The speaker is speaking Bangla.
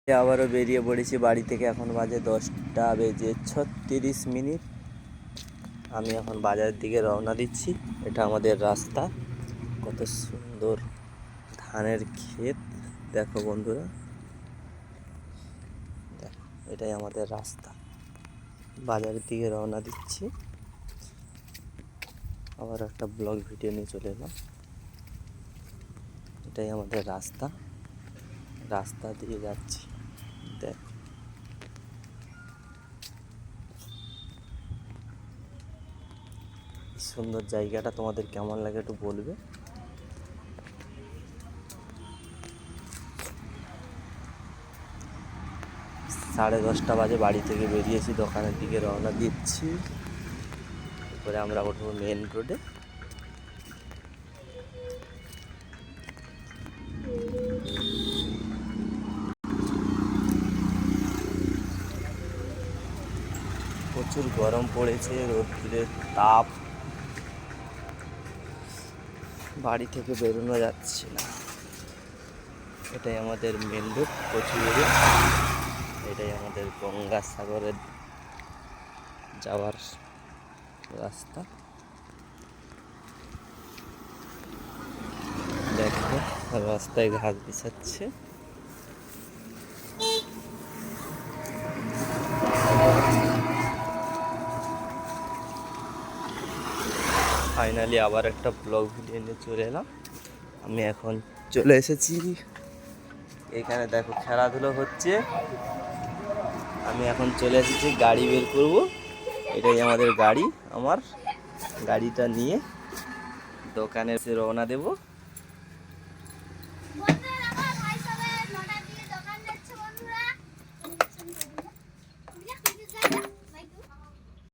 আবারও বেরিয়ে পড়েছি বাড়ি থেকে। এখন বাজে 10:36। আমি এখন বাজারের দিকে রওনা দিচ্ছি। এটা আমাদের রাস্তা, কত সুন্দর ধানের ক্ষেত দেখো বন্ধুরা, দেখো এটাই আমাদের রাস্তা। বাজারের দিকে রওনা দিচ্ছি। আবার একটা ব্লগ ভিডিও নিয়ে চলে এলাম। এটাই আমাদের রাস্তা দিয়ে যাচ্ছি। দেখো সুন্দর জায়গাটা, তোমাদের কেমন লাগে একটু বলবে। সাড়ে 10টা বাজে বাড়ি থেকে বেরিয়েছি, দোকানের দিকে রওনা দিচ্ছি। এরপরে আমরা উঠবো মেন রোডে। প্রচুর গরম পড়েছে, রোদ্রের তাপ, বাড়ি থেকে বেরোনো যাচ্ছে না। এটাই আমাদের মেন রোড কচুরি। এটাই আমাদের গঙ্গাসাগরের যাওয়ার রাস্তা। দেখো রাস্তায় ঘাস বিছাচ্ছে। ফাইনালি আবার একটা ব্লগ ভিডিও নিয়ে চলে এলাম। আমি এখন চলে এসেছি এখানে, দেখো খেলাধুলো হচ্ছে। আমি এখন চলে এসেছি, গাড়ি বের করব। এটাই আমাদের গাড়ি। আমার গাড়িটা নিয়ে দোকানে এসে রওনা দেব।